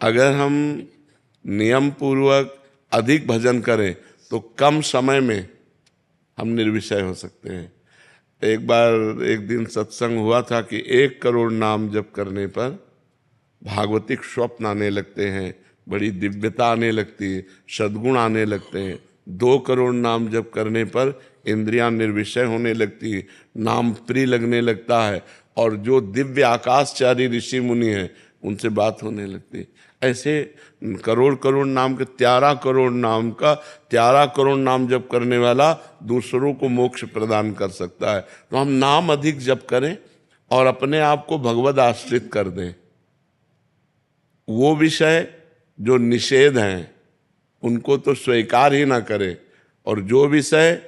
अगर हम नियम पूर्वक अधिक भजन करें तो कम समय में हम निर्विषय हो सकते हैं। एक बार एक दिन सत्संग हुआ था कि 1 करोड़ नाम जप करने पर भागवतिक स्वप्न आने लगते हैं, बड़ी दिव्यता आने लगती है, सद्गुण आने लगते हैं। 2 करोड़ नाम जप करने पर इंद्रियां निर्विषय होने लगती है, नाम प्रिय लगने लगता है, और जो दिव्य आकाशचारी ऋषि मुनि हैं उनसे बात होने लगती है। ऐसे करोड़ करोड़ नाम के 13 करोड़ नाम का 13 करोड़ नाम जप करने वाला दूसरों को मोक्ष प्रदान कर सकता है। तो हम नाम अधिक जप करें और अपने आप को भगवद आश्रित कर दें। वो विषय जो निषेध हैं उनको तो स्वीकार ही ना करें, और जो विषय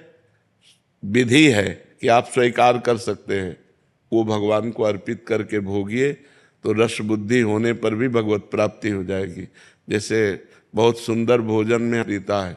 विधि है कि आप स्वीकार कर सकते हैं वो भगवान को अर्पित करके भोगिए, तो रस बुद्धि होने पर भी भगवत प्राप्ति हो जाएगी। जैसे बहुत सुंदर भोजन में रीता है,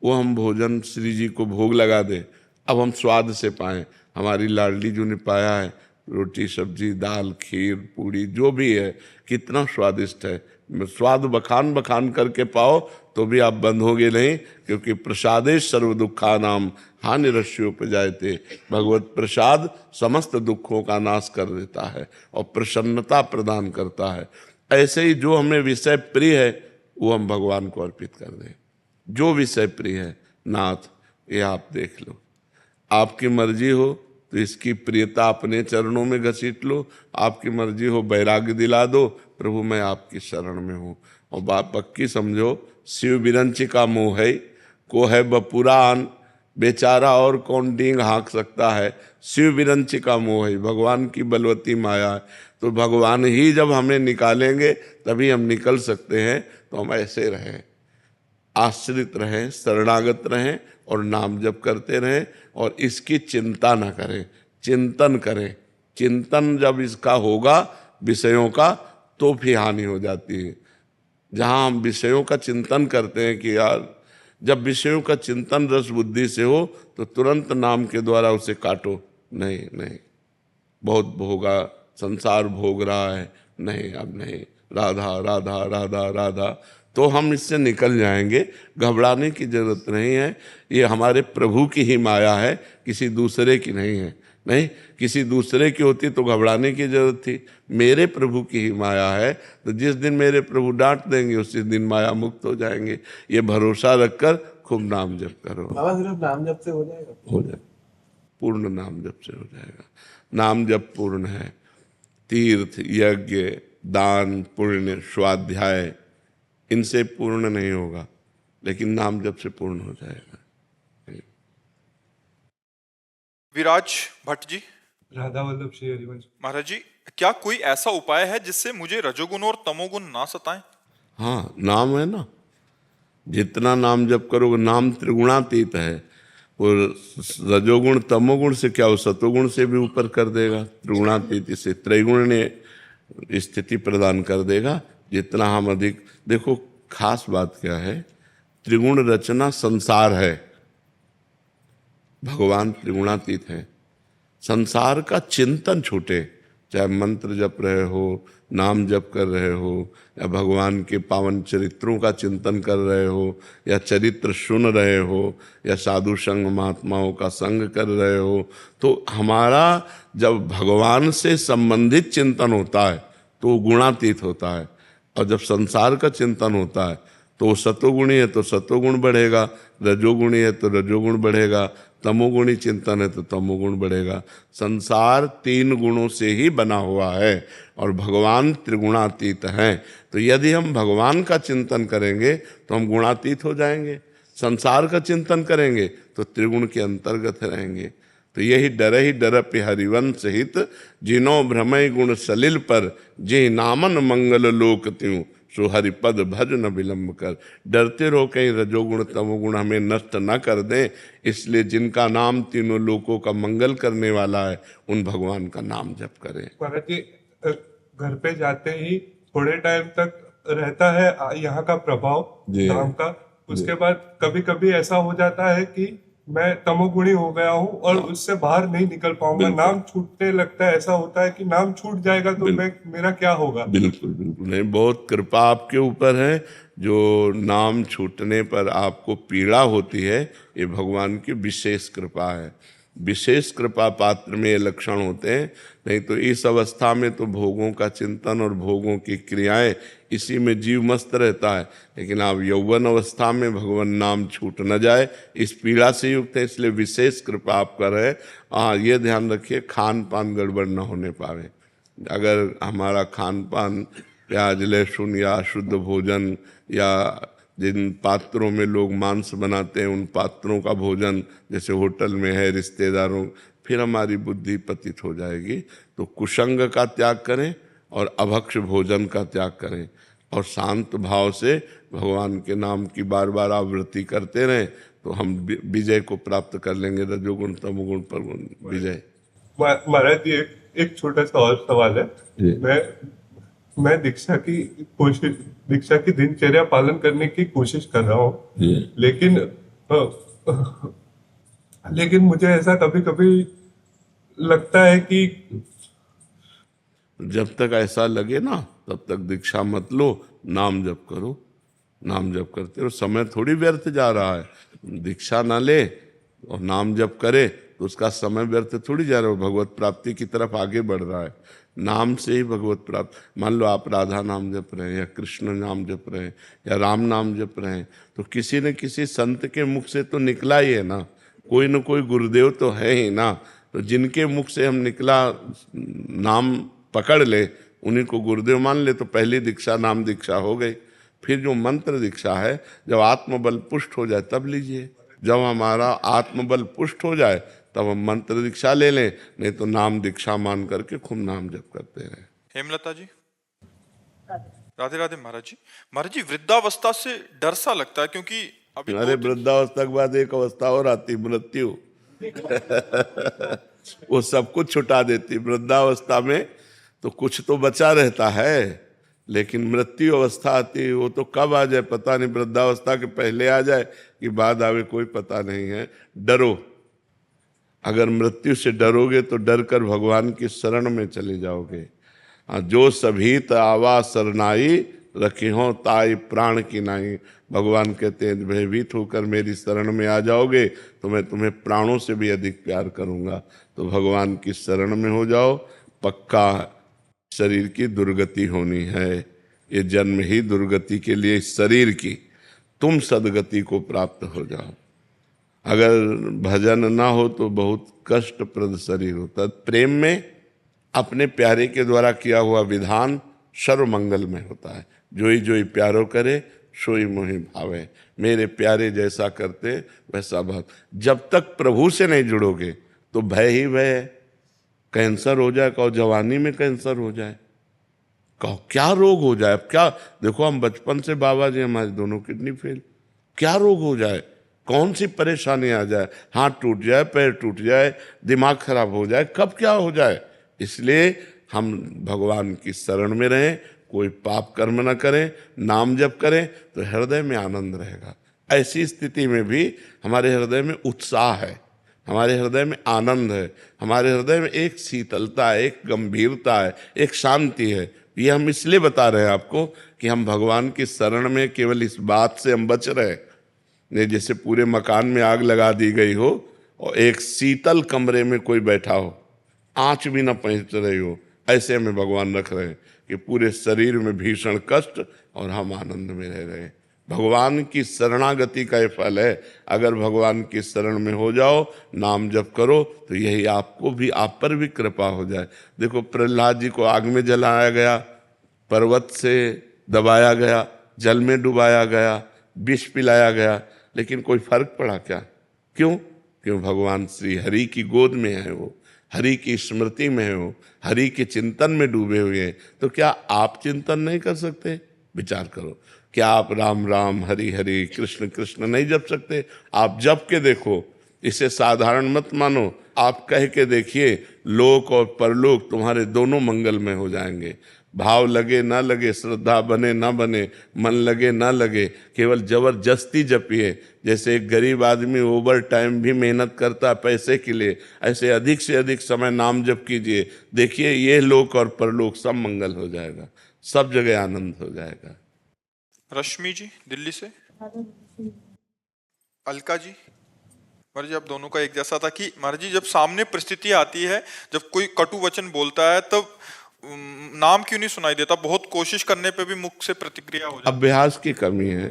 वो हम भोजन श्री जी को भोग लगा दें, अब हम स्वाद से पाएं। हमारी लाडली जो ने पाया है, रोटी सब्जी दाल खीर पूड़ी जो भी है कितना स्वादिष्ट है, स्वाद बखान बखान करके पाओ तो भी आप बंद होगे नहीं, क्योंकि प्रसादे सर्व दुखा नाम हानि रस्योपजायते। भगवत प्रसाद समस्त दुखों का नाश कर देता है और प्रसन्नता प्रदान करता है। ऐसे ही जो हमें विषय प्रिय है वो हम भगवान को अर्पित कर दें। जो विषय प्रिय है, नाथ ये आप देख लो, आपकी मर्जी हो तो इसकी प्रियता अपने चरणों में घसीट लो, आपकी मर्जी हो वैराग्य दिला दो, प्रभु मैं आपकी शरण में हूँ। और बात पक्की समझो, शिव बिरंची का मोह है को है बपुरान, बेचारा और कौन डींग हाँक सकता है। शिव बिरंची का मोह है, भगवान की बलवती माया है। तो भगवान ही जब हमें निकालेंगे तभी हम निकल सकते हैं। तो हम ऐसे रहें, आश्रित रहें, शरणागत रहें और नाम जप करते रहें, और इसकी चिंता ना करें, चिंतन करें। चिंतन जब इसका होगा विषयों का तो भी हानि हो जाती है। जहाँ हम विषयों का चिंतन करते हैं कि यार, जब विषयों का चिंतन रस बुद्धि से हो तो तुरंत नाम के द्वारा उसे काटो, नहीं नहीं बहुत भोगा, संसार भोग रहा है, नहीं अब नहीं, राधा राधा राधा राधा, तो हम इससे निकल जाएंगे। घबराने की जरूरत नहीं है, ये हमारे प्रभु की ही माया है, किसी दूसरे की नहीं है। नहीं, किसी दूसरे की होती तो घबराने की जरूरत थी, मेरे प्रभु की ही माया है। तो जिस दिन मेरे प्रभु डांट देंगे उसी दिन माया मुक्त हो जाएंगे। ये भरोसा रखकर खूब नाम जप करो। बाबा सिर्फ नाम जप से हो जाएगा? हो जाए, पूर्ण नाम जप से हो जाएगा। नाम जप पूर्ण है। तीर्थ यज्ञ दान पुण्य स्वाध्याय इनसे पूर्ण नहीं होगा, लेकिन नाम जप से पूर्ण हो जाएगा। विराज भट्ट जी, राधा वल्लभ श्री हरिवंश। महाराज जी, क्या कोई ऐसा उपाय है जिससे मुझे रजोगुण और तमोगुण ना सताएं? हाँ, नाम है ना, जितना नाम जप करोगे, नाम त्रिगुणातीत है। वो रजोगुण तमोगुण से क्या, वो सतोगुण से भी ऊपर कर देगा। त्रिगुणातीत से त्रैगुण ने स्थिति प्रदान कर देगा। जितना हम अधिक, देखो खास बात क्या है, त्रिगुण रचना संसार है, भगवान त्रिगुणातीत है। संसार का चिंतन छूटे, चाहे मंत्र जप रहे हो, नाम जप कर रहे हो, या भगवान के पावन चरित्रों का चिंतन कर रहे हो, या चरित्र सुन रहे हो, या साधु संग महात्माओं का संग कर रहे हो, तो हमारा जब भगवान से संबंधित चिंतन होता है तो वो गुणातीत होता है। और जब संसार का चिंतन होता है तो वो सतोगुणी है तो सतोगुण बढ़ेगा, रजोगुणी है तो रजोगुण बढ़ेगा, तमोगुणी चिंतन है तो तमोगुण बढ़ेगा। संसार 3 गुणों से ही बना हुआ है और भगवान त्रिगुणातीत हैं। तो यदि हम भगवान का चिंतन करेंगे तो हम गुणातीत हो जाएंगे, संसार का चिंतन करेंगे तो त्रिगुण के अंतर्गत रहेंगे। तो यही डरहि हरिवंश हित, जिनो भ्रमय गुण सलिल पर, जे नामन मंगल लोक त्यों, सो हरिपद भज न विलंब कर। डरते रहो कहीं रजोगुण तमोगुण हमें नष्ट न कर दें, इसलिए जिनका नाम तीनों लोकों का मंगल करने वाला है उन भगवान का नाम जप करें। महाराज जी, घर पे जाते ही थोड़े टाइम तक रहता है यहाँ का प्रभाव जी। नाम का, उसके बाद कभी कभी ऐसा हो जाता है कि मैं तमोगुणी हो गया हूँ और उससे बाहर नहीं निकल पाऊंगा। बिल्कुल। नाम छूटने लगता है, ऐसा होता है कि नाम छूट जाएगा तो मेरा क्या होगा। बिल्कुल बिल्कुल नहीं, बहुत कृपा आपके ऊपर है। जो नाम छूटने पर आपको पीड़ा होती है, ये भगवान की विशेष कृपा है। विशेष कृपा पात्र में ये लक्षण होते हैं। नहीं तो इस अवस्था में तो भोगों का चिंतन और भोगों की क्रियाएं, इसी में जीव मस्त रहता है। लेकिन आप यौवन अवस्था में भगवान नाम छूट न जाए, इस पीड़ा से युक्त है, इसलिए विशेष कृपा आप कर रहे हैं। हाँ, ये ध्यान रखिए खान पान गड़बड़ न होने पावे। अगर हमारा खान पान प्याज लहसुन या शुद्ध भोजन, या जिन पात्रों में लोग मांस बनाते हैं उन पात्रों का भोजन जैसे होटल में है, रिश्तेदारों, फिर हमारी बुद्धि पतित हो जाएगी। तो कुसंग का त्याग करें और अभक्ष भोजन का त्याग करें, और शांत भाव से भगवान के नाम की बार बार आवृत्ति करते रहें, तो हम विजय को प्राप्त कर लेंगे। रजोगुण तमोगुण पर विजय। महाराज जी, एक छोटा सा और सवाल है। जी। मैं दीक्षा की दिनचर्या पालन करने की कोशिश कर रहा हूँ, लेकिन लेकिन मुझे ऐसा कभी कभी लगता है कि जब तक ऐसा लगे ना तब तक दीक्षा मत लो, नाम जप करो। नाम जप करते रहो, समय थोड़ी व्यर्थ जा रहा है। दीक्षा ना ले और नाम जप करे तो उसका समय व्यर्थ थोड़ी जा रहा है, भगवत प्राप्ति की तरफ आगे बढ़ रहा है। नाम से ही भगवत प्राप्त। मान लो आप राधा नाम जप रहे हैं, या कृष्ण नाम जप रहे हैं, या राम नाम जप रहे हैं, तो किसी न किसी संत के मुख से तो निकला ही है ना, कोई न कोई गुरुदेव तो है ही ना। तो जिनके मुख से हम निकला नाम पकड़ ले, उन्हीं को गुरुदेव मान ले, तो पहली दीक्षा नाम दीक्षा हो गई। फिर जो मंत्र दीक्षा है, जब आत्मबल पुष्ट हो जाए तब लीजिए। जब हमारा आत्मबल पुष्ट हो जाए तब हम मंत्र दीक्षा ले लें, नहीं तो नाम दीक्षा मान करके खूब नाम जप करते रहें। हेमलता जी। राधे राधे महाराज जी। महाराज जी, वृद्धावस्था से डर सा लगता है, क्योंकि अभी अरे वृद्धावस्था के बाद एक अवस्था और आती, मृत्यु। वो सब कुछ छुटा देती। वृद्धावस्था में तो कुछ तो बचा रहता है, लेकिन मृत्यु अवस्था आती है, वो तो कब आ जाए पता नहीं। वृद्धावस्था के पहले आ जाए कि बाद आवे कोई पता नहीं है। डरो, अगर मृत्यु से डरोगे तो डर कर भगवान की शरण में चले जाओगे। जो सभीत आवा सरनाई, रखी हो ताई प्राण की नाई। भगवान कहते हैं भयभीत होकर मेरी शरण में आ जाओगे तो मैं तुम्हें प्राणों से भी अधिक प्यार करूंगा। तो भगवान की शरण में हो जाओ, पक्का शरीर की दुर्गति होनी है। ये जन्म ही दुर्गति के लिए इस शरीर की, तुम सदगति को प्राप्त हो जाओ। अगर भजन ना हो तो बहुत कष्टप्रद शरीर होता। प्रेम में अपने प्यारे के द्वारा किया हुआ विधान सर्वमंगल में होता है। जोई जोई प्यारो करे सोई मोहि भावे। मेरे प्यारे जैसा करते वैसा भाव। जब तक प्रभु से नहीं जुड़ोगे तो भय ही भय है। कैंसर हो जाए, कहो जवानी में कैंसर हो जाए, कहो क्या रोग हो जाए। अब क्या, देखो हम बचपन से बाबा जी हमारी दोनों किडनी फेल, क्या रोग हो जाए, कौन सी परेशानी आ जाए, हाथ टूट जाए, पैर टूट जाए, दिमाग खराब हो जाए, कब क्या हो जाए। इसलिए हम भगवान की शरण में रहें, कोई पाप कर्म न करें, नाम जप करें तो हृदय में आनंद रहेगा। ऐसी स्थिति में भी हमारे हृदय में उत्साह है, हमारे हृदय में आनंद है, हमारे हृदय में एक शीतलता है, एक गंभीरता है, एक शांति है। ये हम इसलिए बता रहे हैं आपको कि हम भगवान की शरण में केवल इस बात से हम बच रहे। नहीं जैसे पूरे मकान में आग लगा दी गई हो और एक शीतल कमरे में कोई बैठा हो, आंच भी ना पहुंच रही हो, ऐसे में भगवान रख रहे हैं कि पूरे शरीर में भीषण कष्ट और हम आनंद में रह रहे हैं। भगवान की शरणागति का ये फल है। अगर भगवान की शरण में हो जाओ, नाम जप करो, तो यही आपको भी, आप पर भी कृपा हो जाए। देखो प्रहलाद जी को आग में जलाया गया, पर्वत से दबाया गया, जल में डुबाया गया, विष पिलाया गया, लेकिन कोई फर्क पड़ा क्या? क्यों? क्यों भगवान श्री हरि की गोद में है, वो हरि की स्मृति में है, वो हरि के चिंतन में डूबे हुए हैं। तो क्या आप चिंतन नहीं कर सकते? विचार करो, क्या आप राम राम हरि हरि कृष्ण कृष्ण नहीं जप सकते? आप जप के देखो, इसे साधारण मत मानो, आप कह के देखिए, लोक और परलोक तुम्हारे दोनों मंगल में हो जाएंगे। भाव लगे ना लगे, श्रद्धा बने ना बने, मन लगे ना लगे, केवल जबरदस्ती जपिए। जैसे एक गरीब आदमी ओवर टाइम भी मेहनत करता है पैसे के लिए, ऐसे अधिक से अधिक समय नाम जप कीजिए। देखिए ये लोक और परलोक सब मंगल हो जाएगा, सब जगह आनंद हो जाएगा। रश्मि जी दिल्ली से। अलका जी। महाराज जी आप दोनों का एक जैसा था कि महाराज जी जब सामने परिस्थिति आती है, जब कोई कटु वचन बोलता है तब नाम क्यों नहीं सुनाई देता? बहुत कोशिश करने पे भी मुख से प्रतिक्रिया हो जाती है। अभ्यास की कमी है।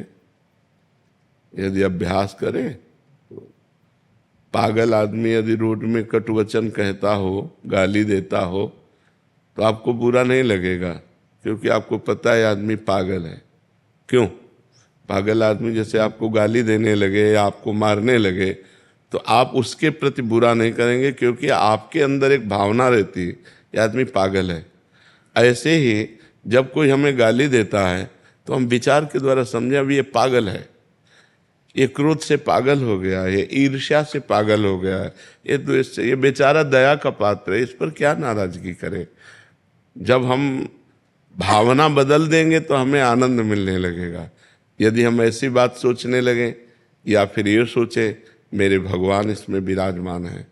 यदि अभ्यास करें तो पागल आदमी यदि रोड में कटु वचन कहता हो, गाली देता हो, तो आपको बुरा नहीं लगेगा, क्योंकि आपको पता है आदमी पागल है। क्यों? पागल आदमी जैसे आपको गाली देने लगे या आपको मारने लगे तो आप उसके प्रति बुरा नहीं करेंगे, क्योंकि आपके अंदर एक भावना रहती है ये आदमी पागल है। ऐसे ही जब कोई हमें गाली देता है तो हम विचार के द्वारा समझे अभी ये पागल है, ये क्रोध से पागल हो गया है, ये ईर्ष्या से पागल हो गया है, ये द्वेष से, ये बेचारा दया का पात्र है, इस पर क्या नाराजगी करें। जब हम भावना बदल देंगे तो हमें आनंद मिलने लगेगा। यदि हम ऐसी बात सोचने लगें या फिर ये सोचे मेरे भगवान इसमें विराजमान है,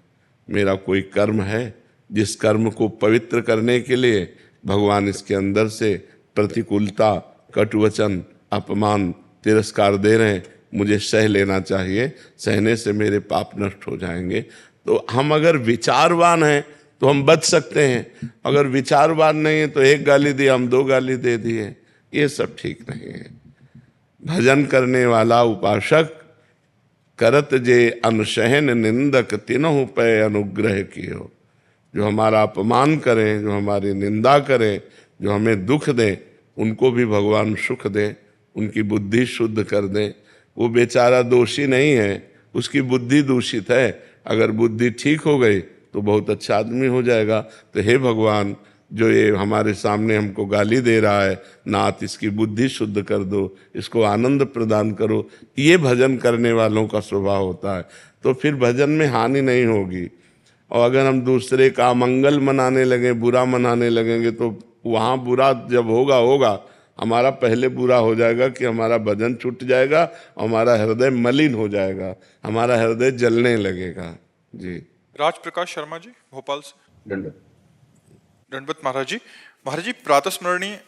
मेरा कोई कर्म है जिस कर्म को पवित्र करने के लिए भगवान इसके अंदर से प्रतिकूलता, कटुवचन, अपमान, तिरस्कार दे रहे हैं, मुझे सह लेना चाहिए, सहने से मेरे पाप नष्ट हो जाएंगे। तो हम अगर विचारवान हैं तो हम बच सकते हैं, अगर विचारवान नहीं है तो एक गाली दी हम 2 गाली दे दिए, ये सब ठीक नहीं है। भजन करने वाला उपासक करत जे अनुशहन निंदक तिनहु पे अनुग्रह कियो। जो हमारा अपमान करें, जो हमारी निंदा करें, जो हमें दुख दें, उनको भी भगवान सुख दें, उनकी बुद्धि शुद्ध कर दें। वो बेचारा दोषी नहीं है, उसकी बुद्धि दूषित है, अगर बुद्धि ठीक हो गई तो बहुत अच्छा आदमी हो जाएगा। तो हे भगवान, जो ये हमारे सामने हमको गाली दे रहा है, नाथ इसकी बुद्धि शुद्ध कर दो, इसको आनंद प्रदान करो। ये भजन करने वालों का स्वभाव होता है, तो फिर भजन में हानि नहीं होगी। और अगर हम दूसरे का मंगल मनाने लगे, बुरा मनाने लगेंगे, तो वहाँ बुरा जब होगा हमारा पहले बुरा हो जाएगा कि हमारा भजन छूट जाएगा, हमारा हृदय मलिन हो जाएगा, हमारा हृदय जलने लगेगा। जी। राज प्रकाश शर्मा जी भोपाल से। दंडवत महाराज जी। महाराज जी प्रातः स्मरणीय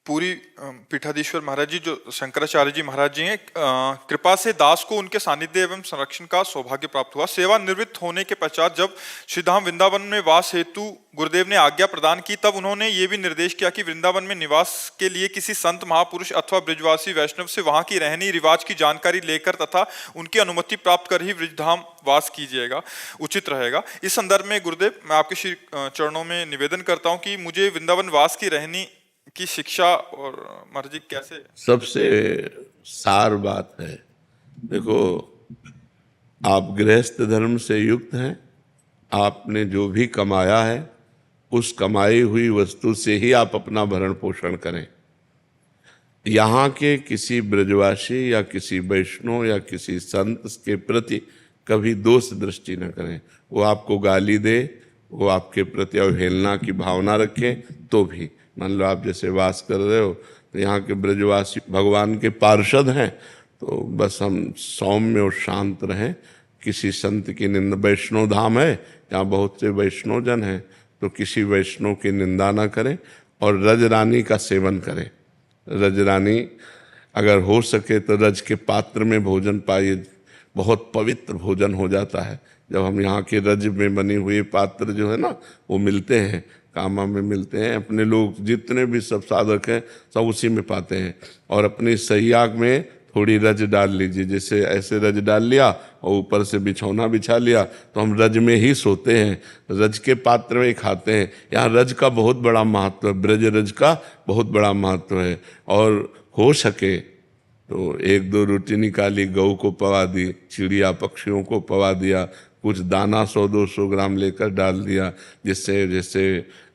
पूरी पीठाधीश्वर महाराज जी जो शंकराचार्य जी महाराज जी हैं, कृपा से दास को उनके सानिध्य एवं संरक्षण का सौभाग्य प्राप्त हुआ। सेवा निवृत्त होने के पश्चात जब श्रीधाम वृंदावन में वास हेतु गुरुदेव ने आज्ञा प्रदान की, तब उन्होंने ये भी निर्देश किया कि वृंदावन में निवास के लिए किसी संत महापुरुष अथवा ब्रजवासी वैष्णव से वहां की रहनी रिवाज की जानकारी लेकर तथा उनकी अनुमति प्राप्त कर ही ब्रजधाम वास कीजिएगा, उचित रहेगा। इस संदर्भ में गुरुदेव मैं आपके श्री चरणों में निवेदन करता हूँ कि मुझे वृंदावन वास की रहनी की शिक्षा और मर्जी कैसे। सबसे सार बात है, देखो आप गृहस्थ धर्म से युक्त हैं, आपने जो भी कमाया है उस कमाई हुई वस्तु से ही आप अपना भरण पोषण करें। यहाँ के किसी ब्रजवासी या किसी वैष्णव या किसी संत के प्रति कभी दोष दृष्टि न करें। वो आपको गाली दे, वो आपके प्रति अवहेलना की भावना रखें, तो भी मान लो आप जैसे वास कर रहे हो तो यहाँ के ब्रजवासी भगवान के पार्षद हैं, तो बस हम सौम्य और शांत रहें। किसी संत की निंदा, वैष्णव धाम है यहाँ बहुत से वैष्णव जन हैं, तो किसी वैष्णव की निंदा ना करें और रज रानी का सेवन करें। रज रानी अगर हो सके तो रज के पात्र में भोजन पाइए, बहुत पवित्र भोजन हो जाता है। जब हम यहाँ के रज में बनी हुई पात्र जो है ना वो मिलते हैं, कामा में मिलते हैं, अपने लोग जितने भी सब साधक हैं सब उसी में पाते हैं। और अपनी सैया में थोड़ी रज डाल लीजिए, जैसे ऐसे रज डाल लिया और ऊपर से बिछौना बिछा लिया, तो हम रज में ही सोते हैं, रज के पात्र में ही खाते हैं। यहाँ रज का बहुत बड़ा महत्व है, ब्रज रज का बहुत बड़ा महत्व है। और हो सके तो 1-2 रोटी निकाली, गऊ को पवा दी, चिड़िया पक्षियों को पवा दिया, कुछ दाना 100-200 ग्राम लेकर डाल दिया, जिससे जैसे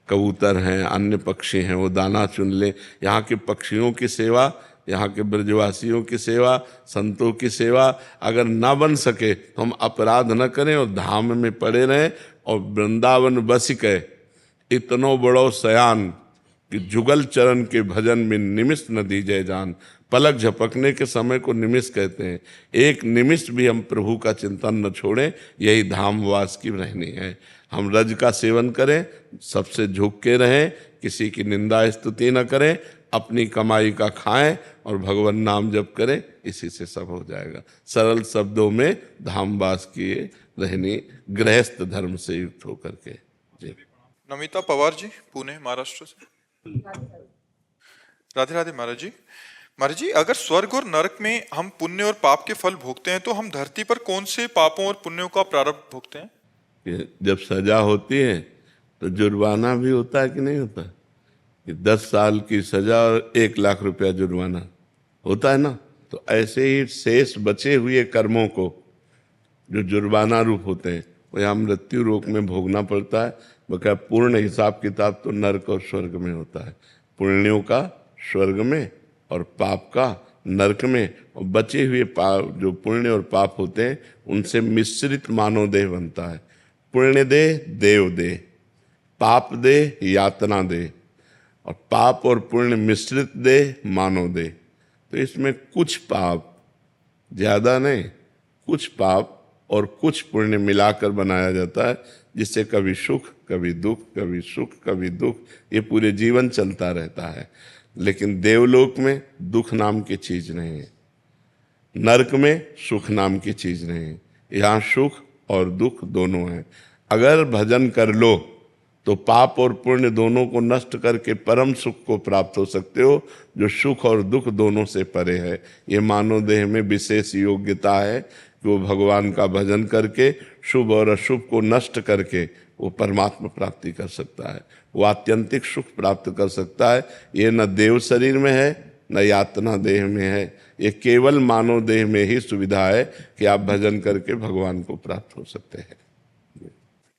कबूतर हैं, अन्य पक्षी हैं, वो दाना चुन ले। यहाँ के पक्षियों की सेवा, यहाँ के ब्रजवासियों की सेवा, संतों की सेवा अगर ना बन सके तो हम अपराध न करें और धाम में पड़े रहें। और वृंदावन बस के इतनो बड़ो सयान कि जुगल चरण के भजन में निमिष न दीजिए जान। पलक झपकने के समय को निमिष कहते हैं। एक निमिष भी हम प्रभु का चिंतन न छोड़ें, यही धामवास की रहनी है। हम रज का सेवन करें, सबसे झुक के रहें, किसी की निंदा स्तुति न करें, अपनी कमाई का खाएं और भगवान नाम जप करें, इसी से सब हो जाएगा। सरल शब्दों में धामवास किए रहनी, गृहस्थ धर्म से युक्त होकर के। जी। नमिता पवार जी, पुणे महाराष्ट्र से। राधे राधे महाराज जी। महाराज जी, अगर स्वर्ग और नरक में हम पुण्य और पाप के फल भोगते हैं तो हम धरती पर कौन से पापों और पुण्यों का प्रारब्ध भोगते हैं? कि जब सजा होती है तो जुर्माना भी होता है कि नहीं होता? कि 10 साल की सजा और 1 लाख रुपया जुर्माना होता है ना। तो ऐसे ही शेष बचे हुए कर्मों को जो जुर्माना रूप होते हैं वो यहाँ मृत्यु रोग में भोगना पड़ता है। बकाया पूर्ण हिसाब किताब तो नरक और स्वर्ग में होता है। पुण्यों का स्वर्ग में और पाप का नरक में, और बचे हुए पाप जो पुण्य और पाप होते हैं उनसे मिश्रित मानव देह बनता है। पुण्य देह देव देह, पाप देह यातना देह, और पाप और पुण्य मिश्रित देह मानव देह। तो इसमें कुछ पाप, ज़्यादा नहीं, कुछ पाप और कुछ पुण्य मिलाकर बनाया जाता है, जिससे कभी सुख कभी दुख, कभी सुख कभी दुख, ये पूरे जीवन चलता रहता है। लेकिन देवलोक में दुख नाम की चीज नहीं है, नरक में सुख नाम की चीज नहीं है। यहाँ सुख और दुख दोनों हैं। अगर भजन कर लो तो पाप और पुण्य दोनों को नष्ट करके परम सुख को प्राप्त हो सकते हो, जो सुख और दुख दोनों से परे है। ये मानव देह में विशेष योग्यता है कि वो भगवान का भजन करके शुभ और अशुभ को नष्ट करके वो परमात्मा प्राप्ति कर सकता है, वो आत्यंतिक सुख प्राप्त कर सकता है। ये न देव शरीर में है न यातना देह में है, ये केवल मानव देह में ही सुविधा है कि आप भजन करके भगवान को प्राप्त हो सकते हैं।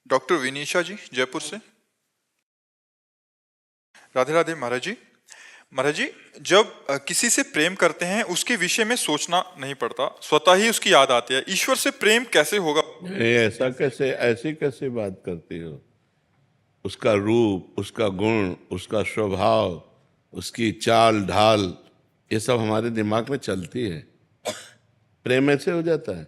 डॉक्टर विनीशा जी, जयपुर से। राधे राधे महाराज जी। महाराज जी, जब किसी से प्रेम करते हैं उसके विषय में सोचना नहीं पड़ता, स्वतः ही उसकी याद आती है। ईश्वर से प्रेम कैसे होगा? ऐसा कैसे, ऐसी कैसे बात करती हो? उसका रूप, उसका गुण, उसका स्वभाव, उसकी चाल ढाल, ये सब हमारे दिमाग में चलती है। प्रेम ऐसे हो जाता है।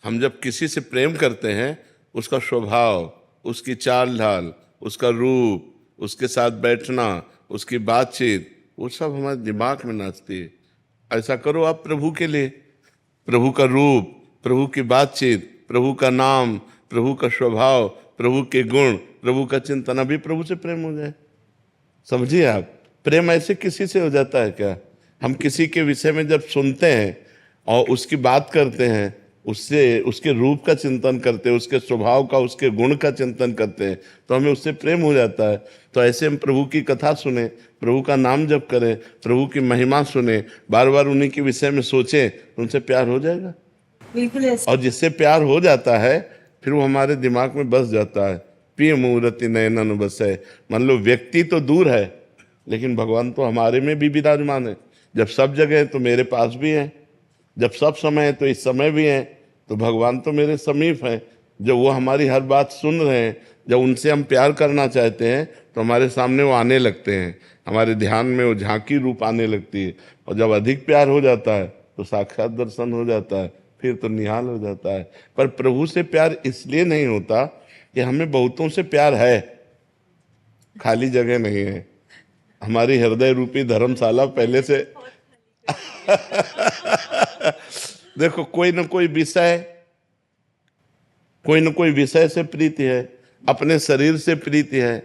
हम जब किसी से प्रेम करते हैं, उसका स्वभाव, उसकी चाल ढाल, उसका रूप, उसके साथ बैठना, उसकी बातचीत, वो सब हमारे दिमाग में नाचती है। ऐसा करो आप प्रभु के लिए, प्रभु का रूप, प्रभु की बातचीत, प्रभु का नाम, प्रभु का स्वभाव, प्रभु के गुण, प्रभु का चिंतन, अभी प्रभु से प्रेम हो जाए। समझिए आप, प्रेम ऐसे किसी से हो जाता है क्या? हम किसी के विषय में जब सुनते हैं और उसकी बात करते हैं, उससे उसके रूप का चिंतन करते हैं, उसके स्वभाव का, उसके गुण का चिंतन करते हैं, तो हमें उससे प्रेम हो जाता है। तो ऐसे हम प्रभु की कथा सुने, प्रभु का नाम जप करें, प्रभु की महिमा सुने, बार बार उन्हीं के विषय में सोचें, तो उनसे प्यार हो जाएगा। बिल्कुल ऐसा। और जिससे प्यार हो जाता है फिर वो हमारे दिमाग में बस जाता है। प्रिय मूर्ति नयनन बसे। मान लो व्यक्ति तो दूर है, लेकिन भगवान तो हमारे में भी विराजमान है। जब सब जगह है तो मेरे पास भी है, जब सब समय है तो इस समय भी है, तो भगवान तो मेरे समीप हैं। जब वो हमारी हर बात सुन रहे हैं, जब उनसे हम प्यार करना चाहते हैं तो हमारे सामने वो आने लगते हैं, हमारे ध्यान में वो झांकी रूप आने लगती है। और जब अधिक प्यार हो जाता है तो साक्षात दर्शन हो जाता है, फिर तो निहाल हो जाता है। पर प्रभु से प्यार इसलिए नहीं होता कि हमें बहुतों से प्यार है, खाली जगह नहीं है। हमारी हृदय रूपी धर्मशाला पहले से देखो, कोई न कोई विषय से प्रीति है, अपने शरीर से प्रीति है,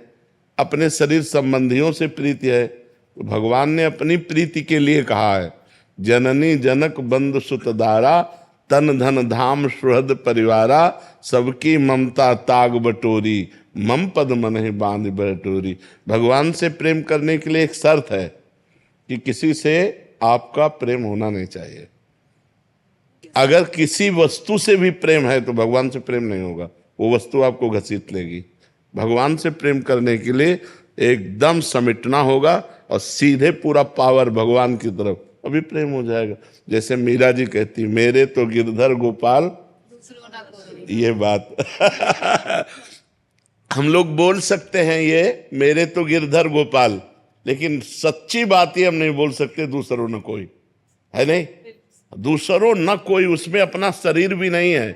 अपने शरीर संबंधियों से प्रीति है। तो भगवान ने अपनी प्रीति के लिए कहा है, जननी जनक बंधु सुत दारा, तन धन धाम सुहृद परिवारा, सबकी ममता ताग बटोरी, मम पद मन ही बांध बटोरी। भगवान से प्रेम करने के लिए एक शर्त है कि किसी से आपका प्रेम होना नहीं चाहिए। अगर किसी वस्तु से भी प्रेम है तो भगवान से प्रेम नहीं होगा, वो वस्तु आपको घसीट लेगी। भगवान से प्रेम करने के लिए एकदम समेटना होगा और सीधे पूरा पावर भगवान की तरफ, अभी प्रेम हो जाएगा। जैसे मीरा जी कहती, मेरे तो गिरधर गोपाल, ये बात हम लोग बोल सकते हैं, ये मेरे तो गिरधर गोपाल, लेकिन सच्ची बात ही हम नहीं बोल सकते दूसरों न कोई, है नहीं? दूसरों न कोई, उसमें अपना शरीर भी नहीं है।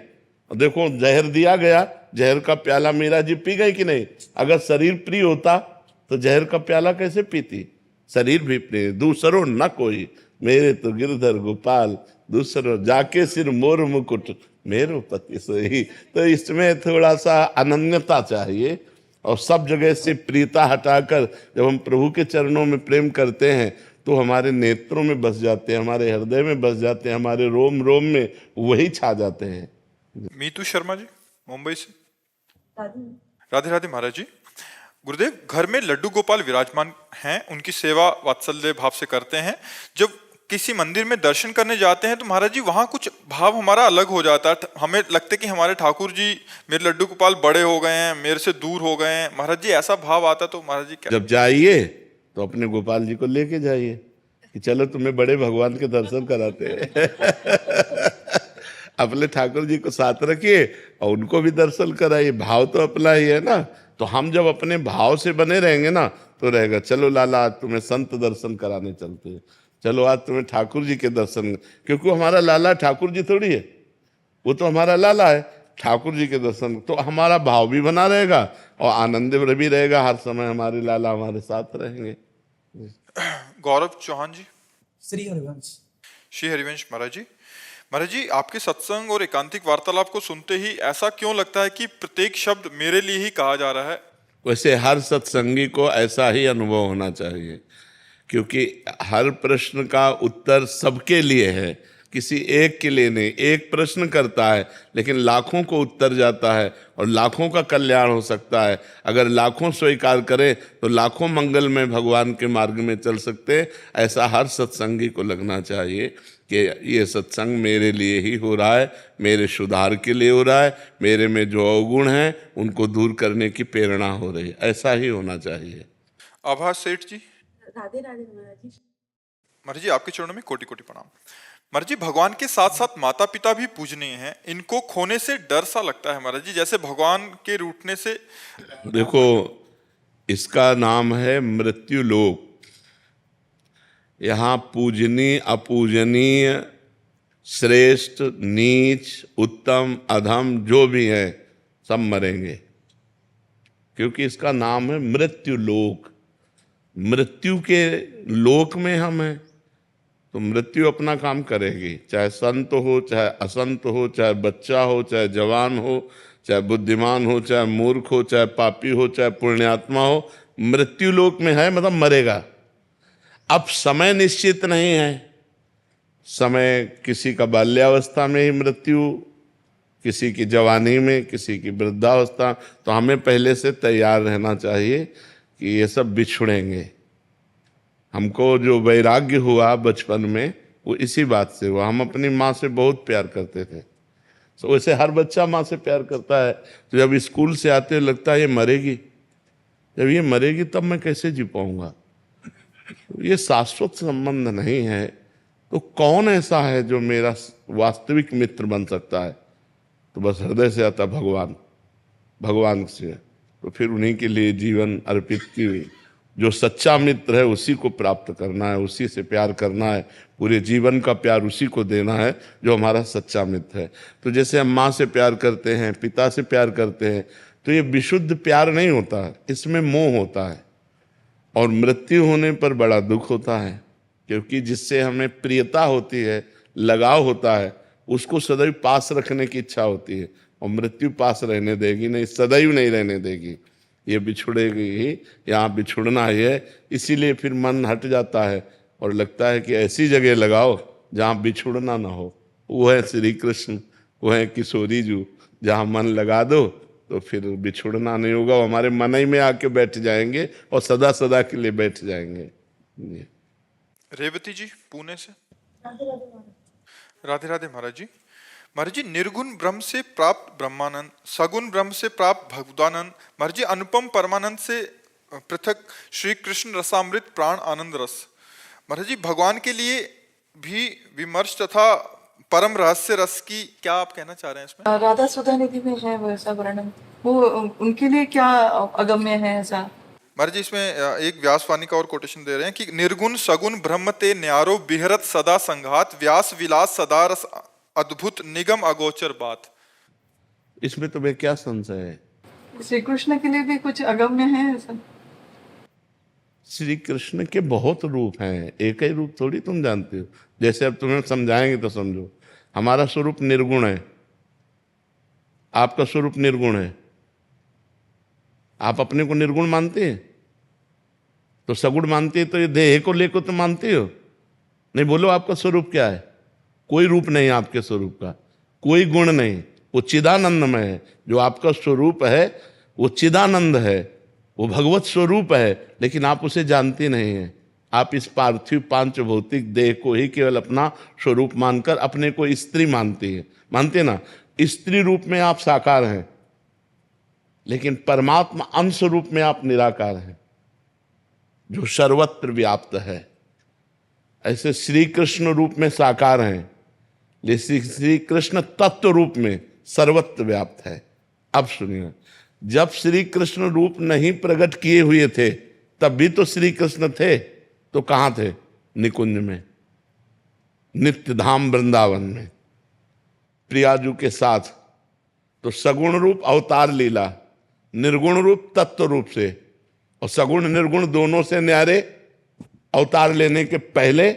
देखो जहर दिया गया, जहर का प्याला मीरा जी पी गई कि नहीं? अगर शरीर प्रिय होता तो जहर का प्याला कैसे पीती? शरीर भी प्रिय। दूसरों न कोई, मेरे तो गिरधर गोपाल, दूसरों जाके सिर मोर मुकुट, मेरो पति सोई। तो इसमें थोड़ा सा अनन्यता चाहिए, और सब जगह से प्रियता हटाकर जब हम प्रभु के चरणों में प्रेम करते हैं तो हमारे नेत्रों में बस जाते हैं, हमारे हृदय में बस जाते हैं, हमारे रोम रोम में वही छा जाते हैं। मीतू शर्मा जी मुंबई से। राधे राधे महाराज जी। गुरुदेव, घर में लड्डू गोपाल विराजमान हैं, उनकी सेवा वात्सल्य भाव से करते हैं। जब किसी मंदिर में दर्शन करने जाते हैं तो महाराज जी वहाँ कुछ भाव हमारा अलग हो जाता है। हमें लगता है कि हमारे ठाकुर जी, मेरे लड्डू गोपाल बड़े हो गए हैं, मेरे से दूर हो गए हैं। महाराज जी ऐसा भाव आता तो महाराज जी क्या? जब जाइए तो अपने गोपाल जी को लेके जाइए कि चलो तुम्हें बड़े भगवान के दर्शन कराते हैं। अपने ठाकुर जी को साथ रखिए और उनको भी दर्शन कराइए। भाव तो अपना ही है ना। तो हम जब अपने भाव से बने रहेंगे ना तो रहेगा, चलो लाला आज तुम्हें संत दर्शन कराने चलते हैं, चलो आज तुम्हें ठाकुर जी के दर्शन, क्योंकि हमारा लाला ठाकुर जी थोड़ी है, वो तो हमारा लाला है। ठाकुर जी के दर्शन तो हमारा भाव भी बना रहेगा और आनंद भी रहेगा। हर समय हमारे लाला हमारे साथ रहेंगे। गौरव चौहान जी। श्री हरिवंश। श्री हरिवंश महाराज जी। महाराज जी, आपके सत्संग और एकांतिक वार्तालाप को सुनते ही ऐसा क्यों लगता है कि प्रत्येक शब्द मेरे लिए ही कहा जा रहा है? वैसे हर सत्संगी को ऐसा ही अनुभव होना चाहिए, क्योंकि हर प्रश्न का उत्तर सबके लिए है, किसी एक के लिए नहीं। एक प्रश्न करता है लेकिन लाखों को उत्तर जाता है और लाखों का कल्याण हो सकता है। अगर लाखों स्वीकार करें तो लाखों मंगल में भगवान के मार्ग में चल सकते हैं। ऐसा हर सत्संगी को लगना चाहिए कि ये सत्संग मेरे लिए ही हो रहा है, मेरे सुधार के लिए हो रहा है, मेरे में जो अवगुण हैं उनको दूर करने की प्रेरणा हो रही है। ऐसा ही होना चाहिए। आभास सेठ जी। राधे राधे महाराज जी। महाराज जी, आपके चरणों में कोटि कोटि प्रणाम। महाराज जी, भगवान के साथ साथ माता पिता भी पूजनीय हैं, इनको खोने से डर सा लगता है महाराज जी, जैसे भगवान के रूठने से। देखो, इसका नाम है मृत्यु लोक। यहाँ पूजनीय अपूजनीय, श्रेष्ठ नीच, उत्तम अधम जो भी है सब मरेंगे, क्योंकि इसका नाम है मृत्यु लोक। मृत्यु के लोक में हम हैं तो मृत्यु अपना काम करेगी, चाहे संत हो, चाहे असंत हो, चाहे बच्चा हो, चाहे जवान हो, चाहे बुद्धिमान हो, चाहे मूर्ख हो, चाहे पापी हो, चाहे पुण्यात्मा हो, मृत्यु लोक में है, मतलब मरेगा। अब समय निश्चित नहीं है। समय किसी का बाल्यावस्था में ही मृत्यु, किसी की जवानी में, किसी की वृद्धावस्था। तो हमें पहले से तैयार रहना चाहिए कि ये सब बिछुड़ेंगे। हमको जो वैराग्य हुआ बचपन में वो इसी बात से हुआ। हम अपनी माँ से बहुत प्यार करते थे, तो वैसे हर बच्चा माँ से प्यार करता है। तो जब स्कूल से आते लगता है ये मरेगी, जब ये मरेगी तब मैं कैसे जी पाऊंगा। ये शाश्वत संबंध नहीं है। तो कौन ऐसा है जो मेरा वास्तविक मित्र बन सकता है? तो बस हृदय से आता भगवान, भगवान से। तो फिर उन्हीं के लिए जीवन अर्पित की हुई। जो सच्चा मित्र है उसी को प्राप्त करना है, उसी से प्यार करना है, पूरे जीवन का प्यार उसी को देना है जो हमारा सच्चा मित्र है। तो जैसे हम माँ से प्यार करते हैं, पिता से प्यार करते हैं, तो ये विशुद्ध प्यार नहीं होता है, इसमें मोह होता है। और मृत्यु होने पर बड़ा दुख होता है, क्योंकि जिससे हमें प्रियता होती है, लगाव होता है, उसको सदैव पास रखने की इच्छा होती है। और मृत्यु पास रहने देगी नहीं, सदैव नहीं रहने देगी, ये बिछुड़ेगी ही। यहाँ बिछुड़ना ही है, इसीलिए फिर मन हट जाता है और लगता है कि ऐसी जगह लगाओ जहाँ बिछुड़ना ना हो। वो है श्री कृष्ण, वो है किशोरी जी। जहाँ मन लगा दो तो फिर बिछुड़ना नहीं होगा, वो हमारे मन ही में आके बैठ जाएंगे और सदा सदा के लिए बैठ जाएंगे। रेवती जी पुणे से। राधे राधे महाराज। राधे राधे महाराज जी। महाराज जी, निर्गुण ब्रह्म से प्राप्त ब्रह्मानंद, सगुण ब्रह्म से प्राप्त भगवदानंद, महाराज जी अनुपम परमानंद से पृथक श्री कृष्ण रसामृत प्राण आनंद रस। महाराज जी, भगवान के लिए भी विमर्श तथा परम रहस्य रस की क्या आप कहना चाह रहे हैं इसमें? राधा सुधा निधि में है वैसा वर्णन, वो उनके लिए क्या अगम्य है ऐसा? महाराज जी इसमें एक व्यासवाणी का और कोटेशन दे रहे हैं कि निर्गुण सगुण ब्रह्म ते न्यारो बिहरत सदा संघात व्यास विलास सदा रस अद्भुत निगम अगोचर बात। इसमें तुम्हें क्या संशय है? श्री कृष्ण के लिए भी कुछ अगम्य है ऐसा? श्री कृष्ण के बहुत रूप हैं, एक ही रूप थोड़ी तुम जानते हो। जैसे अब तुम्हें समझाएंगे तो समझो। हमारा स्वरूप निर्गुण है, आपका स्वरूप निर्गुण है। आप अपने को निर्गुण मानते हैं तो सगुण मानते हैं, तो ये देह को लेकर तो मानते हो नहीं। बोलो आपका स्वरूप क्या है? कोई रूप नहीं आपके स्वरूप का, कोई गुण नहीं, वो चिदानंदमय है। जो आपका स्वरूप है वो चिदानंद है, वो भगवत स्वरूप है, लेकिन आप उसे जानते नहीं हैं। आप इस पार्थिव पांच भौतिक देह को ही केवल अपना स्वरूप मानकर अपने को स्त्री मानते हैं। मानते ना, स्त्री रूप में आप साकार हैं, लेकिन परमात्मा अंश रूप में आप निराकार हैं, जो सर्वत्र व्याप्त है। ऐसे श्री कृष्ण रूप में साकार हैं, लेकिन श्री कृष्ण तत्व रूप में सर्वत्र व्याप्त है। अब सुनिए, जब श्री कृष्ण रूप नहीं प्रकट किए हुए थे तब भी तो श्री कृष्ण थे। तो कहां थे? निकुंज में, नित्य धाम वृंदावन में प्रियाजू के साथ। तो सगुण रूप अवतार लीला, निर्गुण रूप तत्व रूप से, और सगुण निर्गुण दोनों से न्यारे। अवतार लेने के पहले,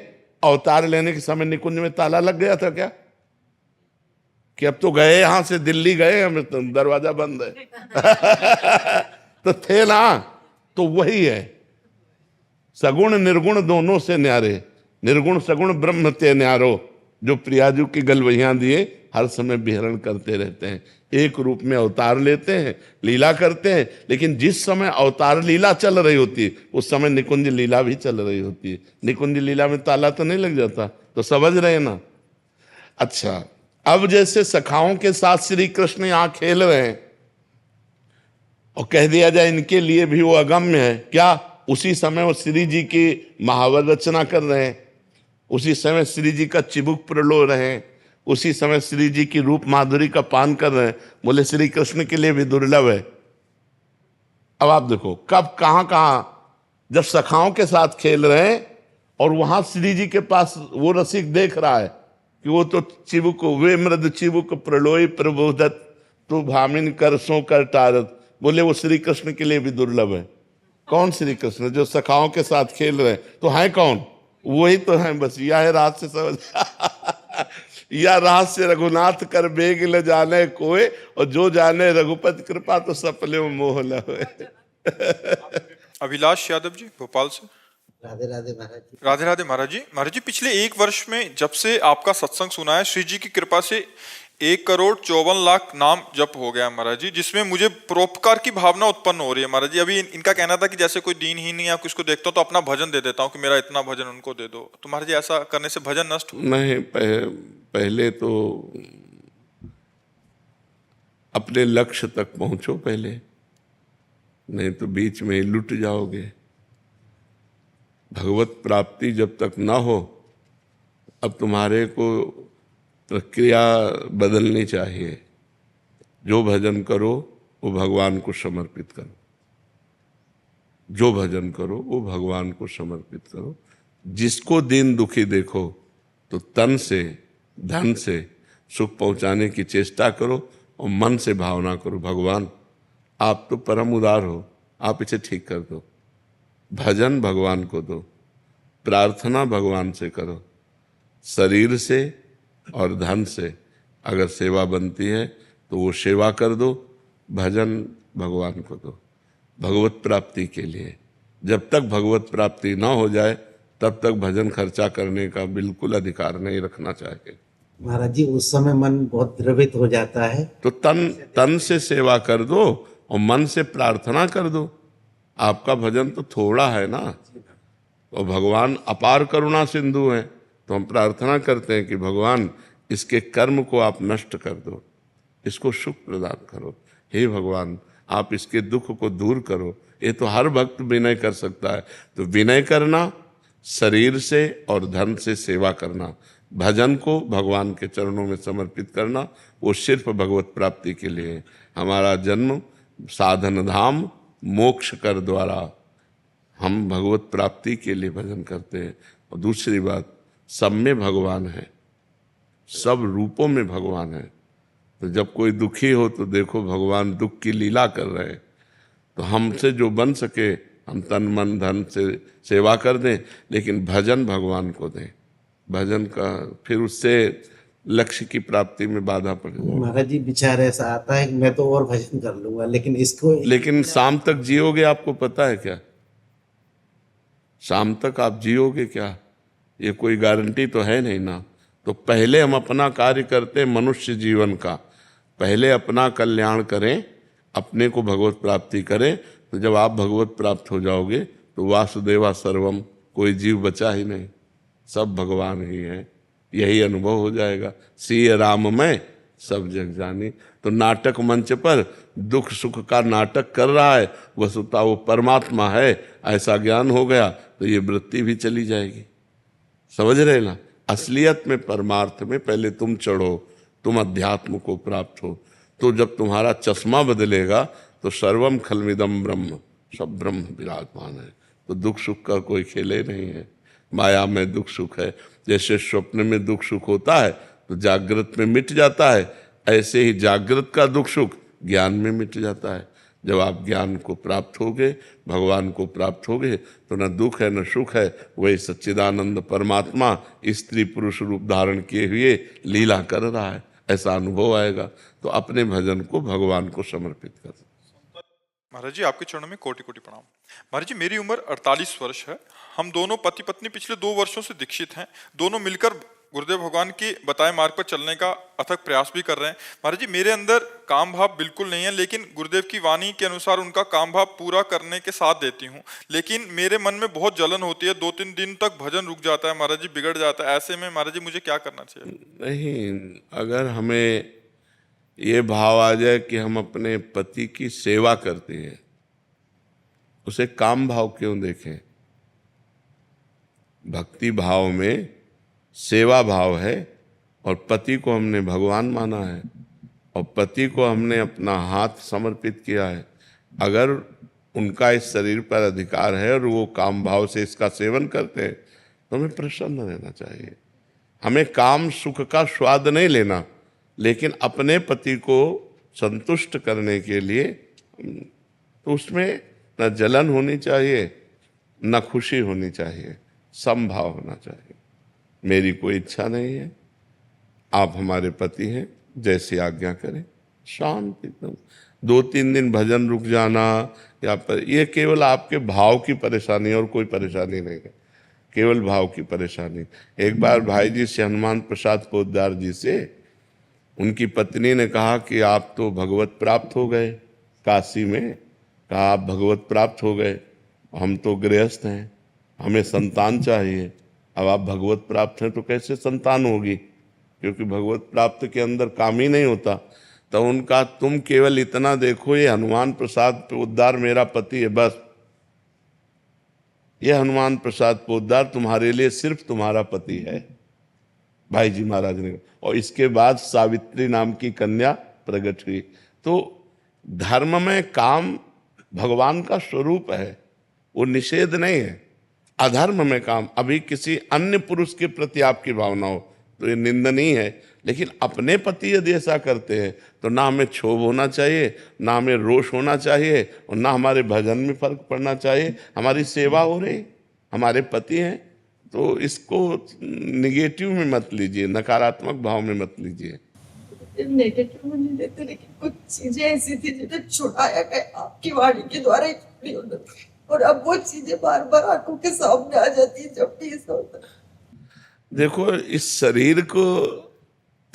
अवतार लेने के समय निकुंज में ताला लग गया था क्या? कि अब तो गए यहां से दिल्ली गए, हमें तो दरवाजा बंद है तो थे ना। तो वही है, सगुण निर्गुण दोनों से न्यारे, निर्गुण सगुण ब्रह्म ते न्यारो, जो प्रियाजू की गलवहियां दिए हर समय विहरण करते रहते हैं। एक रूप में अवतार लेते हैं, लीला करते हैं, लेकिन जिस समय अवतार लीला चल रही होती है उस समय निकुंज लीला भी चल रही होती है। निकुंज लीला में ताला तो नहीं लग जाता, तो समझ रहे ना। अच्छा, अब जैसे सखाओं के साथ श्री कृष्ण यहां खेल रहे हैं और कह दिया जाए इनके लिए भी वो अगम्य है क्या? उसी समय वो श्री जी की महावर रचना कर रहे हैं, उसी समय श्री जी का चिबुक प्रलो रहे हैं, उसी समय श्री जी की रूप माधुरी का पान कर रहे हैं। बोले श्री कृष्ण के लिए भी दुर्लभ है। अब आप देखो कब कहां कहां, जब सखाओं के साथ खेल रहे हैं और वहां श्री जी के पास वो रसिक देख रहा है कि वो तो चिबुक, वे मृद चिबुक प्रलोय प्रबोधत तो भामिन कर सो कर टारत। बोले वो श्री कृष्ण के लिए भी दुर्लभ है। कौन श्री कृष्ण? जो सखाओं के साथ खेल रहे हैं। तो है कौन? वही तो है, बस यह है रहस्य समझ या रहस्य रघुनाथ कर बेग ले जाने कोई, और जो जाने रघुपति कृपा तो सपले मोह न होए। अभिलाष यादव जी भोपाल से। राधे राधे महाराज जी। राधे राधे महाराज जी। महाराज जी पिछले एक वर्ष में जब से आपका सत्संग सुना है, श्री जी की कृपा से 1,54,00,000 नाम जप हो गया महाराज जी, जिसमें मुझे परोपकार की भावना उत्पन्न हो रही है महाराज जी। अभी इनका कहना था कि जैसे कोई दीन ही नहीं है, किसको देखता हूँ तो अपना भजन दे देता हूँ कि मेरा इतना भजन उनको दे दो। तो महाराज जी ऐसा करने से भजन नष्ट हो? नहीं, पहले तो अपने लक्ष्य तक पहुंचो पहले, नहीं तो बीच में ही लुट जाओगे। भगवत प्राप्ति जब तक ना हो, अब तुम्हारे को प्रक्रिया बदलनी चाहिए। जो भजन करो वो भगवान को समर्पित करो, जो भजन करो वो भगवान को समर्पित करो। जिसको दीन दुखी देखो तो तन से धन से सुख पहुंचाने की चेष्टा करो और मन से भावना करो, भगवान आप तो परम उदार हो, आप इसे ठीक कर दो। भजन भगवान को दो, प्रार्थना भगवान से करो। शरीर से और धन से अगर सेवा बनती है तो वो सेवा कर दो, भजन भगवान को दो भगवत प्राप्ति के लिए। जब तक भगवत प्राप्ति ना हो जाए तब तक भजन खर्चा करने का बिल्कुल अधिकार नहीं रखना चाहिए। महाराज जी उस समय मन बहुत द्रवित हो जाता है, तो तन से सेवा कर दो और मन से प्रार्थना कर दो। आपका भजन तो थोड़ा है ना, और भगवान अपार करुणा सिंधु हैं, तो हम प्रार्थना करते हैं कि भगवान इसके कर्म को आप नष्ट कर दो, इसको सुख प्रदान करो। हे भगवान आप इसके दुख को दूर करो। ये तो हर भक्त विनय कर सकता है। तो विनय करना, शरीर से और धन से सेवा करना, भजन को भगवान के चरणों में समर्पित करना, वो सिर्फ भगवत प्राप्ति के लिए। हमारा जन्म साधन धाम मोक्ष कर द्वारा, हम भगवत प्राप्ति के लिए भजन करते हैं। और दूसरी बात, सब में भगवान है, सब रूपों में भगवान है। तो जब कोई दुखी हो तो देखो भगवान दुख की लीला कर रहे हैं। तो हमसे जो बन सके हम तन मन धन से सेवा कर दें, लेकिन भजन भगवान को दें। भजन का फिर उससे लक्ष्य की प्राप्ति में बाधा पड़ जाए। महाराज जी विचार ऐसा आता है कि मैं तो और भजन कर लूंगा, लेकिन इसको लेकिन शाम तक जियोगे आपको पता है क्या? शाम तक आप जियोगे क्या, ये कोई गारंटी तो है नहीं ना। तो पहले हम अपना कार्य करते हैं मनुष्य जीवन का, पहले अपना कल्याण करें, अपने को भगवत प्राप्ति करें। तो जब आप भगवत प्राप्त हो जाओगे तो वासुदेवा सर्वम, कोई जीव बचा ही नहीं, सब भगवान ही है। यही अनुभव हो जाएगा। सिय राम में सब जग जानी। तो नाटक मंच पर दुख सुख का नाटक कर रहा है, वस्तुतः वो परमात्मा है, ऐसा ज्ञान हो गया तो ये वृत्ति भी चली जाएगी। समझ रहे ना? असलियत में परमार्थ में पहले तुम चढ़ो, तुम अध्यात्म को प्राप्त हो। तो जब तुम्हारा चश्मा बदलेगा तो सर्वम खलमिदम ब्रह्म, सब ब्रह्म विराजमान है। तो दुख सुख का कोई खेले नहीं है। माया में दुख सुख है। जैसे स्वप्न में दुख सुख होता है तो जागृत में मिट जाता है, ऐसे ही जागृत का दुख सुख ज्ञान में मिट जाता है। जब आप ज्ञान को प्राप्त होगे, भगवान को प्राप्त होगे, तो न दुख है न सुख है, वही सच्चिदानंद परमात्मा स्त्री पुरुष रूप धारण किए हुए लीला कर रहा है, ऐसा अनुभव आएगा। तो अपने भजन को भगवान को समर्पित कर। महाराज जी आपके चरणों में कोटि कोटि प्रणाम। महाराज जी मेरी उम्र 48 वर्ष है। हम दोनों पति पत्नी पिछले 2 वर्षों से दीक्षित हैं। दोनों मिलकर गुरुदेव भगवान के बताए मार्ग पर चलने का अथक प्रयास भी कर रहे हैं। महाराज जी मेरे अंदर काम भाव बिल्कुल नहीं है, लेकिन गुरुदेव की वाणी के अनुसार उनका काम भाव पूरा करने के साथ देती हूँ। लेकिन मेरे मन में बहुत जलन होती है, 2-3 दिन तक भजन रुक जाता है महाराज जी, बिगड़ जाता है। ऐसे में महाराज जी मुझे क्या करना चाहिए? नहीं, अगर हमें ये भाव आ जाए कि हम अपने पति की सेवा करते हैं, उसे काम भाव क्यों देखें? भक्ति भाव में सेवा भाव है, और पति को हमने भगवान माना है, और पति को हमने अपना हाथ समर्पित किया है। अगर उनका इस शरीर पर अधिकार है और वो काम भाव से इसका सेवन करते हैं तो हमें प्रसन्न रहना चाहिए। हमें काम सुख का स्वाद नहीं लेना, लेकिन अपने पति को संतुष्ट करने के लिए तो उसमें न जलन होनी चाहिए न खुशी होनी चाहिए, समभाव होना चाहिए। मेरी कोई इच्छा नहीं है, आप हमारे पति हैं, जैसी आज्ञा करें। शांति एकदम। 2-3 दिन भजन रुक जाना या पर, ये केवल आपके भाव की परेशानी और कोई परेशानी नहीं है, केवल भाव की परेशानी। एक बार भाई जी से, हनुमान प्रसाद पोद्दार जी से, उनकी पत्नी ने कहा कि आप तो भगवत प्राप्त हो गए काशी में। कहा आप भगवत प्राप्त हो गए, हम तो गृहस्थ हैं, हमें संतान चाहिए। अब आप भगवत प्राप्त हैं तो कैसे संतान होगी, क्योंकि भगवत प्राप्त के अंदर काम ही नहीं होता। तो उनका तुम केवल इतना देखो, ये हनुमान प्रसाद पोद्दार मेरा पति है, बस ये हनुमान प्रसाद पोद्दार तुम्हारे लिए सिर्फ तुम्हारा पति है, भाई जी महाराज ने। और इसके बाद सावित्री नाम की कन्या प्रकट हुई। तो धर्म में काम भगवान का स्वरूप है, वो निषेध नहीं है। अधर्म में काम, अभी किसी अन्य पुरुष के प्रति आपकी भावना हो तो ये निंदनीय है, लेकिन अपने पति यदि ऐसा करते हैं तो ना हमें क्षोभ होना चाहिए, ना हमें रोष होना चाहिए, और ना हमारे भजन में फर्क पड़ना चाहिए। हमारी सेवा हो रही, हमारे पति हैं, तो इसको निगेटिव में मत लीजिए, नकारात्मक भाव में मत लीजिए। नेगेटिव में नहीं लेते, लेकिन कुछ चीजें ऐसी थी जिन्हें छुड़ाया गया आपकी वाणी के द्वारा ही, और अब वो चीजें बार बार आंखों के सामने आ जाती है जब भी ऐसा होता है। देखो, इस शरीर को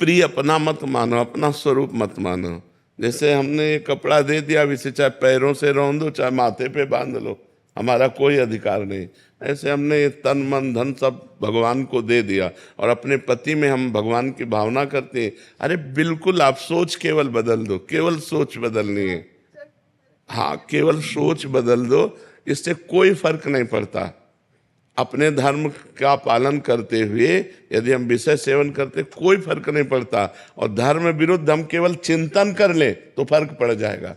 प्रिय अपना मत मानो, अपना स्वरूप मत मानो। जैसे हमने ये कपड़ा दे दिया, अब इसे चाहे पैरों से रौंद दो चाहे माथे पे बांध लो, हमारा कोई अधिकार नहीं। ऐसे हमने तन मन धन सब भगवान को दे दिया, और अपने पति में हम भगवान की भावना करते हैं। अरे बिल्कुल, आप सोच केवल बदल दो, केवल सोच बदलनी है। हाँ, केवल सोच बदल दो, इससे कोई फर्क नहीं पड़ता। अपने धर्म का पालन करते हुए यदि हम विषय सेवन करते, कोई फर्क नहीं पड़ता। और धर्म विरुद्ध हम केवल चिंतन कर ले तो फर्क पड़ जाएगा।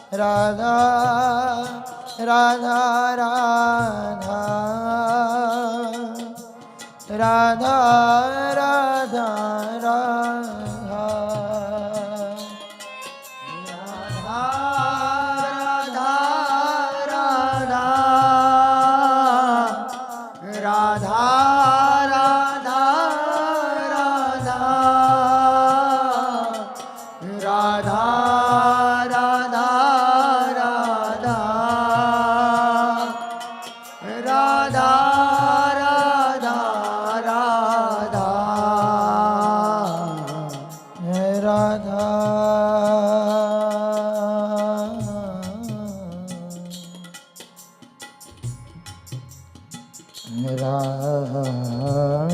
राधा राधा राधा राधा राधा राधा राधा राधा राधा राधा राधा राधा राधा राधा राधा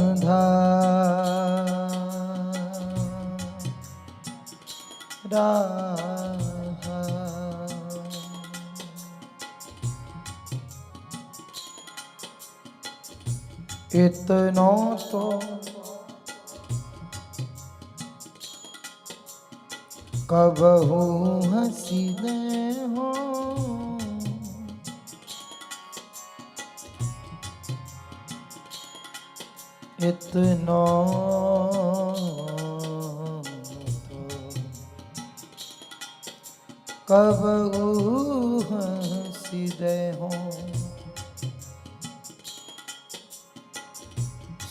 राधा राधा इतना तो कबहू हसीने हो इतना कबहू हसीने हो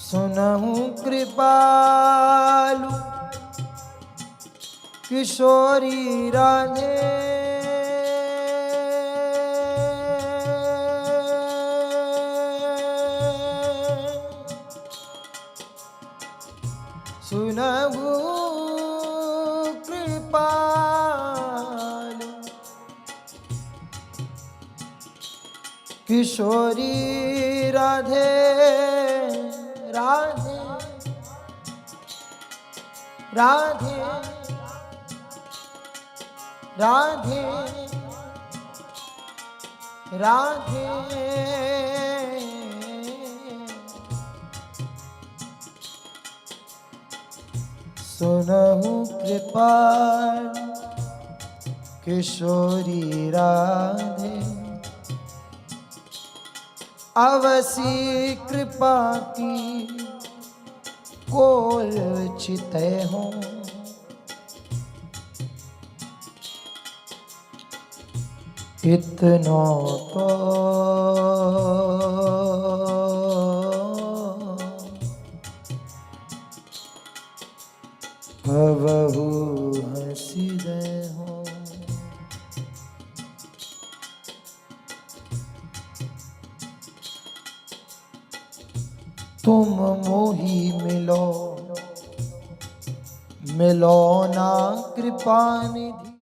सुनहु कृपालु किशोरी राधे सुनहु कृपालु किशोरी राधे राधे राधे राधे राधे सुनहु कृपाल किशोरी राधे अवसी कृपा की कोल चिते हों इतना तो कबहू हसीदे हो तुम मोही मिलो मिलो ना कृपा निधि।